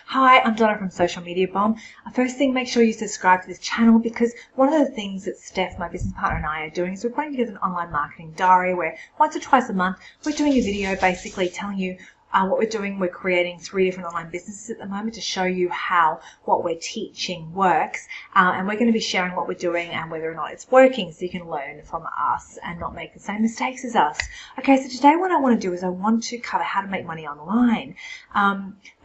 Hi, I'm Donna from Social Media Bomb. First thing, make sure you subscribe to this channel because one of the things that Steph, my business partner, and I are doing is we're putting together an online marketing diary where once or twice a month we're doing a video basically telling you what we're doing. We're creating 3 different online businesses at the moment to show you how what we're teaching works, and we're going to be sharing what we're doing and whether or not it's working so you can learn from us and not make the same mistakes as us. Okay, so today what I want to do is I want to cover how to make money online.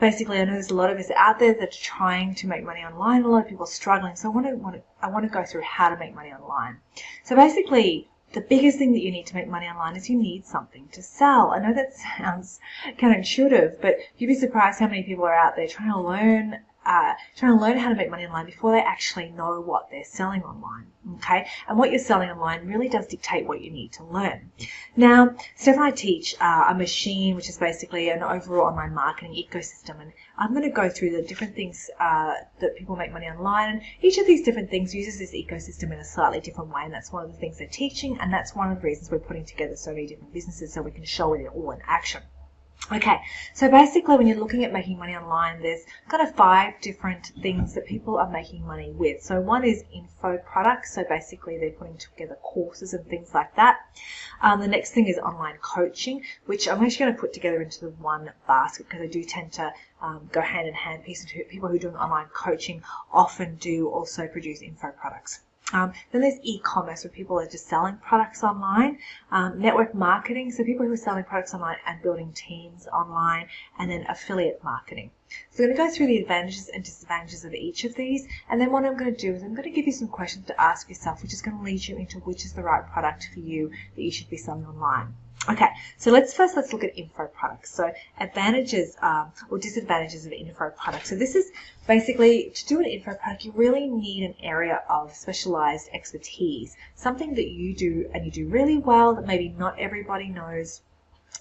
Basically, I know there's a lot of us out there that are trying to make money online. A lot of people are struggling, so I want to go through how to make money online. So basically, the biggest thing that you need to make money online is you need something to sell. I know that sounds counterintuitive, but you'd be surprised how many people are out there trying to learn how to make money online before they actually know what they're selling online. Okay, and what you're selling online really does dictate what you need to learn. Now, Steph and I teach a machine, which is basically an overall online marketing ecosystem, and I'm going to go through the different things that people make money online, and each of these different things uses this ecosystem in a slightly different way, and that's one of the things they're teaching, and that's one of the reasons we're putting together so many different businesses so we can show it all in action. Okay, so basically when you're looking at making money online, there's kind of 5 different things that people are making money with. So one is info products, so basically they're putting together courses and things like that. The next thing is online coaching, which I'm actually going to put together into the one basket because I do tend to go hand in hand. People who do online coaching often do also produce info products. Then there's e-commerce, where people are just selling products online. Network marketing, so people who are selling products online and building teams online. And then affiliate marketing. So I'm going to go through the advantages and disadvantages of each of these. And then what I'm going to do is I'm going to give you some questions to ask yourself, which is going to lead you into which is the right product for you that you should be selling online. Okay, so let's look at info products. So advantages or disadvantages of info products. So this is basically, to do an info product, you really need an area of specialized expertise, something that you do and you do really well that maybe not everybody knows,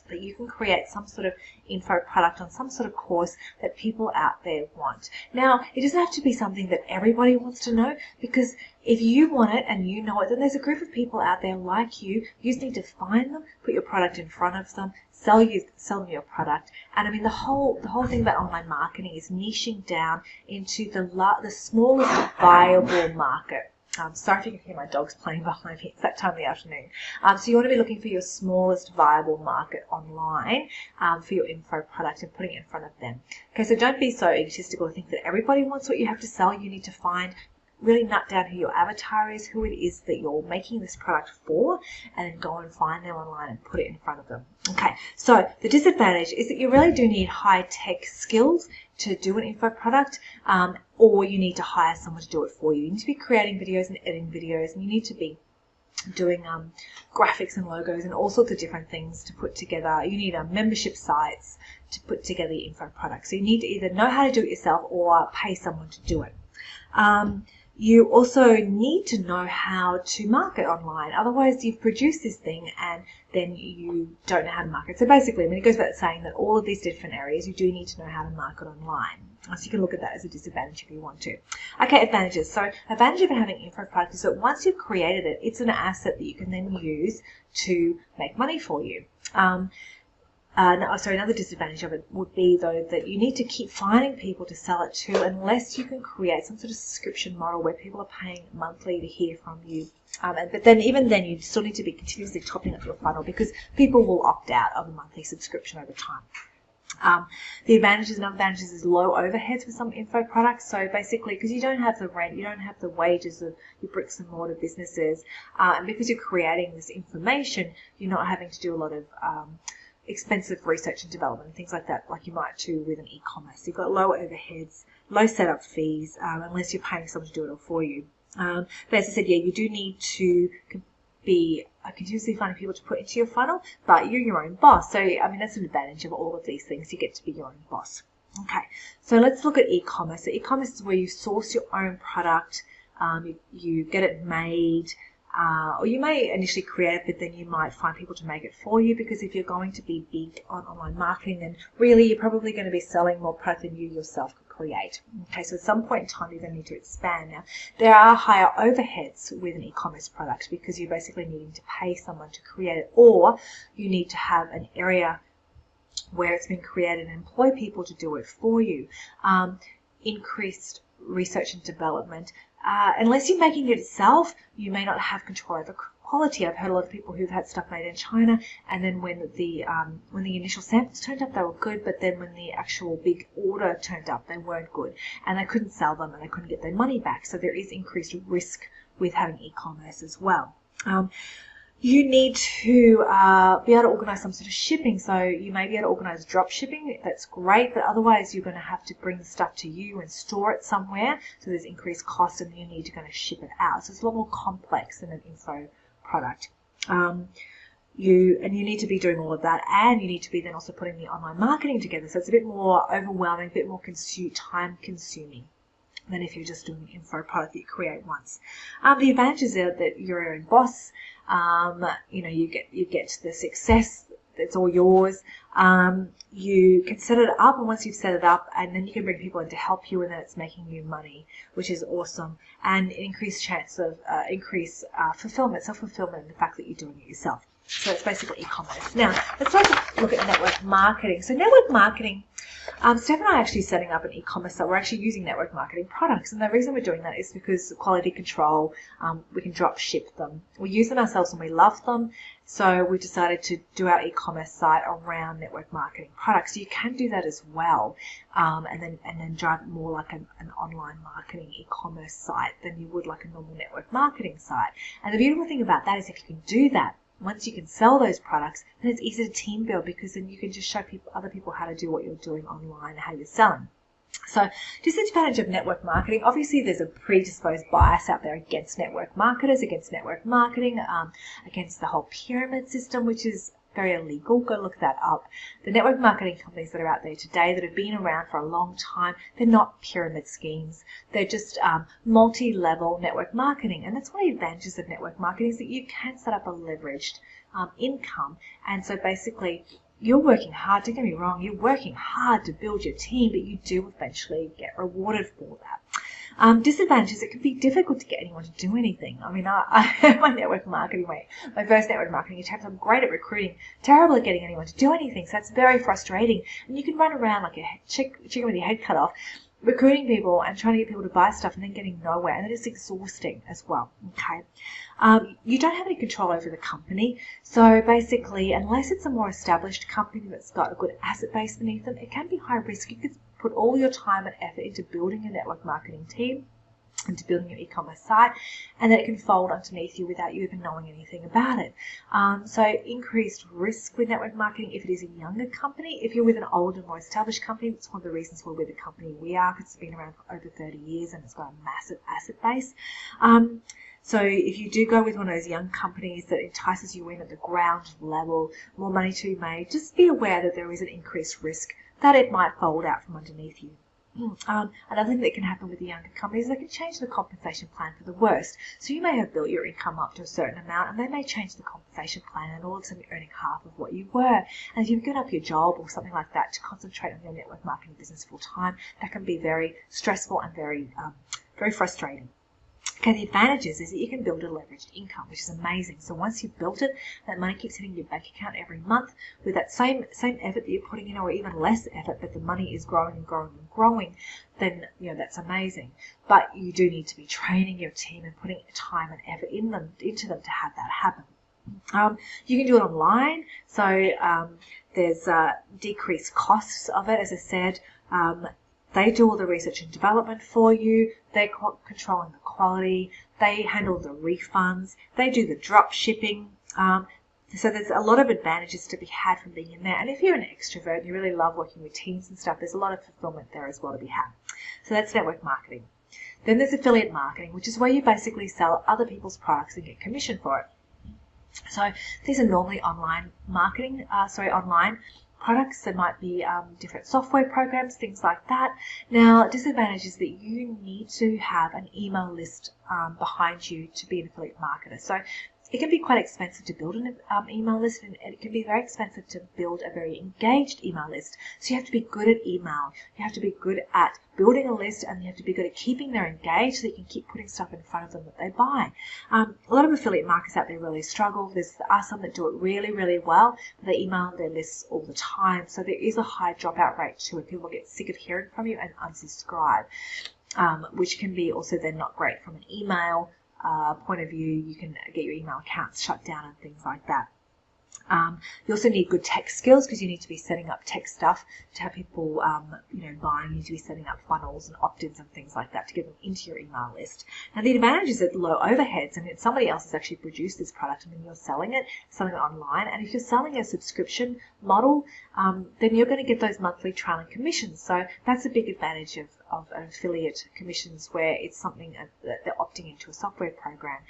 that you can create some sort of info product on some sort of course that people out there want. Now, it doesn't have to be something that everybody wants to know, because if you want it and you know it, then there's a group of people out there like you. You just need to find them, put your product in front of them, sell them your product. And I mean, the whole thing about online marketing is niching down into the smallest viable market. Sorry if you can hear my dogs playing behind me. It's that time of the afternoon. So you want to be looking for your smallest viable market online for your info product and putting it in front of them. Okay, so don't be so egotistical to think that everybody wants what you have to sell. You need to really nut down who your avatar is, who it is that you're making this product for, and then go and find them online and put it in front of them. Okay, so the disadvantage is that you really do need high-tech skills to do an info product, or you need to hire someone to do it for you. You need to be creating videos and editing videos, and you need to be doing graphics and logos and all sorts of different things to put together. You need membership sites to put together the info product. So you need to either know how to do it yourself or pay someone to do it. You also need to know how to market online. Otherwise, you've produced this thing and then you don't know how to market. So basically, I mean, it goes without saying that all of these different areas, you do need to know how to market online. So you can look at that as a disadvantage if you want to. Okay, advantages. So advantage of having info product is that once you've created it, it's an asset that you can then use to make money for you. Another disadvantage of it would be, though, that you need to keep finding people to sell it to unless you can create some sort of subscription model where people are paying monthly to hear from you. But then even then, you still need to be continuously topping up your funnel because people will opt out of a monthly subscription over time. The advantages and advantages is low overheads for some info products. So basically, because you don't have the rent, you don't have the wages of your bricks and mortar businesses, and because you're creating this information, you're not having to do a lot of expensive research and development and things like that, like you might do with an e-commerce. You've got low overheads, low setup fees, unless you're paying someone to do it all for you. But as I said, yeah, you do need to be continuously finding people to put into your funnel, but you're your own boss. So, I mean, that's an advantage of all of these things. You get to be your own boss. Okay, so let's look at e-commerce. So e-commerce is where you source your own product, you get it made, or you may initially create it, but then you might find people to make it for you, because if you're going to be big on online marketing, then really you're probably going to be selling more product than you yourself could create. Okay, so at some point in time, you're going to need to expand. Now, there are higher overheads with an e-commerce product because you're basically needing to pay someone to create it, or you need to have an area where it's been created and employ people to do it for you. Increased research and development. Unless you're making it yourself, you may not have control over quality. I've heard a lot of people who've had stuff made in China, and then when the initial samples turned up, they were good, but then when the actual big order turned up, they weren't good, and they couldn't sell them, and they couldn't get their money back. So there is increased risk with having e-commerce as well. You need to be able to organise some sort of shipping. So you may be able to organise drop shipping. That's great, but otherwise you're going to have to bring the stuff to you and store it somewhere. So there's increased cost, and you need to kind of ship it out. So it's a lot more complex than an info product. You need to be doing all of that, and you need to be then also putting the online marketing together. So it's a bit more overwhelming, a bit more time consuming than if you're just doing an info product that you create once. The advantages are that you're your own boss. You get the success. It's all yours. You can set it up, and once you've set it up, and then you can bring people in to help you, and then it's making you money, which is awesome. And increased chance of fulfillment, self-fulfillment, and the fact that you're doing it yourself. So it's basically e-commerce. Now, let's start to look at network marketing. So network marketing, Steph and I are actually setting up an e-commerce site. We're actually using network marketing products. And the reason we're doing that is because quality control, we can drop ship them. We use them ourselves and we love them. So we decided to do our e-commerce site around network marketing products. So you can do that as well, and then drive it more like an online marketing e-commerce site than you would like a normal network marketing site. And the beautiful thing about that is if you can do that, once you can sell those products, then it's easy to team build, because then you can just show other people how to do what you're doing online, how you're selling. So disadvantage of network marketing, obviously there's a predisposed bias out there against network marketers, against network marketing, against the whole pyramid system, which is very illegal. Go look that up. The network marketing companies that are out there today that have been around for a long time, they're not pyramid schemes. They're just multi-level network marketing. And that's one of the advantages of network marketing, is that you can set up a leveraged income. And so basically you're working hard. Don't get me wrong, you're working hard to build your team, but you do eventually get rewarded for that. Disadvantages, it can be difficult to get anyone to do anything. I mean, I my network marketing, my first network marketing attempt, I'm great at recruiting, terrible at getting anyone to do anything. So that's very frustrating. And you can run around like a chicken with your head cut off, recruiting people and trying to get people to buy stuff and then getting nowhere. And it is exhausting as well. Okay. You don't have any control over the company. So basically, unless it's a more established company that's got a good asset base beneath them, it can be high risk. You could put all your time and effort into building a network marketing team, into building your e-commerce site, and then it can fold underneath you without you even knowing anything about it. So increased risk with network marketing if it is a younger company. If you're with an older, more established company, that's one of the reasons we're with the company we are, because it's been around for over 30 years and it's got a massive asset base. So if you do go with one of those young companies that entices you in at the ground level, more money to be made, just be aware that there is an increased risk that it might fold out from underneath you. Another thing that can happen with the younger companies is they can change the compensation plan for the worst. So you may have built your income up to a certain amount, and they may change the compensation plan, and all of a sudden you're earning half of what you were. And if you've given up your job or something like that to concentrate on your network marketing business full time, that can be very stressful and very frustrating. Okay, the advantages is that you can build a leveraged income, which is amazing. So once you've built it, that money keeps hitting your bank account every month with that same effort that you're putting in, or even less effort, but the money is growing and growing and growing, then that's amazing. But you do need to be training your team and putting time and effort into them to have that happen. You can do it online, so there's decreased costs of it, as I said. They do all the research and development for you. They're controlling the quality. They handle the refunds. They do the drop shipping. So there's a lot of advantages to be had from being in there. And if you're an extrovert and you really love working with teams and stuff, there's a lot of fulfillment there as well to be had. So that's network marketing. Then there's affiliate marketing, which is where you basically sell other people's products and get commission for it. So these are normally online products. There might be different software programs, things like that. Now, disadvantage is that you need to have an email list behind you to be an affiliate marketer. So it can be quite expensive to build an email list, and it can be very expensive to build a very engaged email list. So you have to be good at email. You have to be good at building a list, and you have to be good at keeping them engaged so you can keep putting stuff in front of them that they buy. A lot of affiliate marketers out there really struggle. There are some that do it really, really well, but they email their lists all the time. So there is a high dropout rate too, where people get sick of hearing from you and unsubscribe, which can be also then not great from an email point of view. You can get your email accounts shut down and things like that. You also need good tech skills, because you need to be setting up tech stuff to have people, buying. You need to be setting up funnels and opt-ins and things like that to get them into your email list. Now, the advantage is at low overheads, and somebody else has actually produced this product, and then you're selling it online. And if you're selling a subscription model, then you're going to get those monthly trailing commissions. So that's a big advantage of an affiliate commissions, where it's something that they're opting into a software program.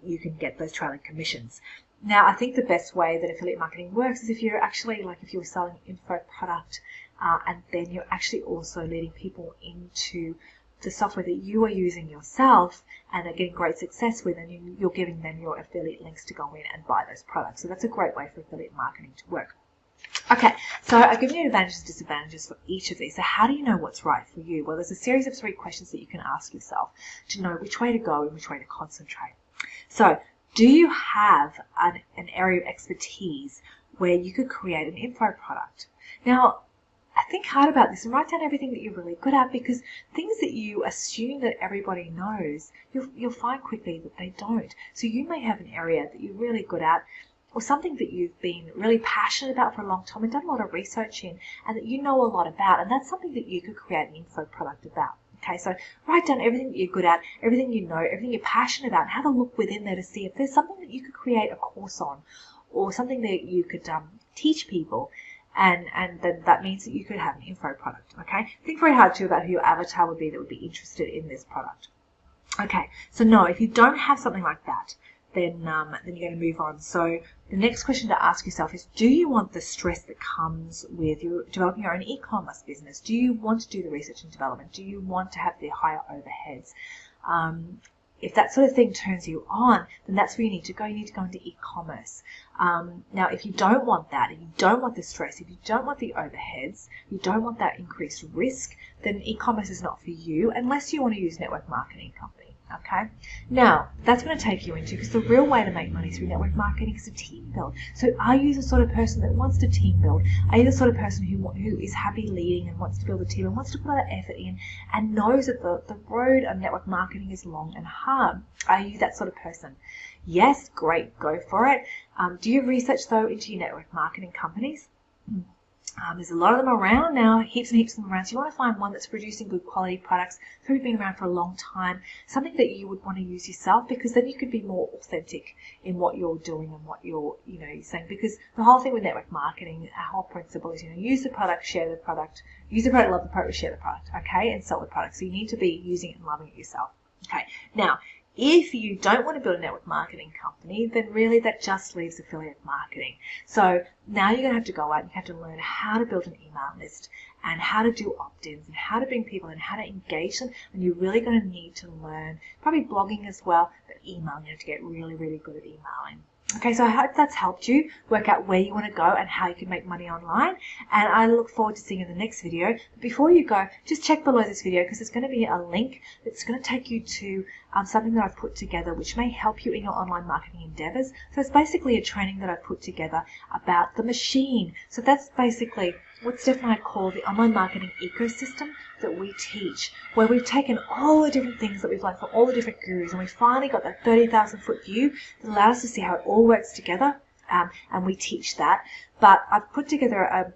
You can get those trailing commissions. Now, I think the best way that affiliate marketing works is if you're actually, if you're selling an info product, and then you're actually also leading people into the software that you are using yourself and are getting great success with, and you're giving them your affiliate links to go in and buy those products. So that's a great way for affiliate marketing to work. Okay, so I've given you advantages and disadvantages for each of these. So how do you know what's right for you? Well, there's a series of 3 questions that you can ask yourself to know which way to go and which way to concentrate. So, do you have an area of expertise where you could create an info product? Now, think hard about this and write down everything that you're really good at, because things that you assume that everybody knows, you'll find quickly that they don't. So you may have an area that you're really good at, or something that you've been really passionate about for a long time and done a lot of research in, and that you know a lot about, and that's something that you could create an info product about. Okay, so write down everything that you're good at, everything you know, everything you're passionate about, and have a look within there to see if there's something that you could create a course on, or something that you could teach people, and then that means that you could have an info product. Okay, think very hard too about who your avatar would be that would be interested in this product. Okay, so no, if you don't have something like that, then you're going to move on. So the next question to ask yourself is, do you want the stress that comes with you developing your own e-commerce business? Do you want to do the research and development? Do you want to have the higher overheads? If that sort of thing turns you on, then that's where you need to go. You need to go into e-commerce. Now, if you don't want that, if you don't want the stress, if you don't want the overheads, you don't want that increased risk, then e-commerce is not for you unless you want to use network marketing company. Okay, now that's going to take you into, because the real way to make money through network marketing is to team build. So are you the sort of person that wants to team build? Are you the sort of person who is happy leading and wants to build a team and wants to put that effort in and knows that the road of network marketing is long and hard? Are you that sort of person? Yes, great, go for it. Do you research though into your network marketing companies? There's a lot of them around now, heaps and heaps of them around. So you want to find one that's producing good quality products, who've been around for a long time, something that you would want to use yourself, because then you could be more authentic in what you're doing and what you're saying. Because the whole thing with network marketing, our whole principle is, use the product, share the product, use the product, love the product, share the product, okay, and sell the product. So you need to be using it and loving it yourself. Okay, now, if you don't want to build a network marketing company, then really that just leaves affiliate marketing. So now you're going to have to go out and you have to learn how to build an email list and how to do opt-ins and how to bring people in, how to engage them. And you're really going to need to learn probably blogging as well, but emailing. You have to get really, really good at emailing. Okay, so I hope that's helped you work out where you want to go and how you can make money online. And I look forward to seeing you in the next video. But before you go, just check below this video, because there's going to be a link that's going to take you to something that I've put together which may help you in your online marketing endeavors. So it's basically a training that I've put together about the machine. So that's basically what Steph and I call the online marketing ecosystem that we teach, where we've taken all the different things that we've learned from all the different gurus, and we finally got that 30,000 foot view that allowed us to see how it all works together, and we teach that. But I've put together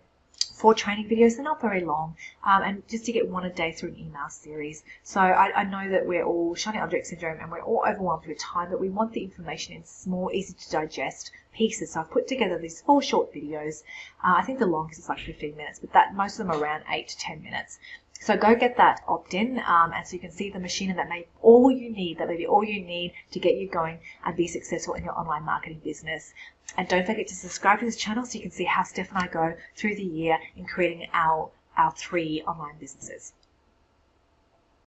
4 training videos. They're not very long, and just to get one a day through an email series. So I know that we're all shiny object syndrome and we're all overwhelmed with time, but we want the information in small, easy to digest pieces. So I've put together these 4 short videos. I think the longest is like 15 minutes, but most of them are around 8 to 10 minutes. So go get that opt-in, and so you can see the machine, and that may be all you need to get you going and be successful in your online marketing business. And don't forget to subscribe to this channel so you can see how Steph and I go through the year in creating our 3 online businesses.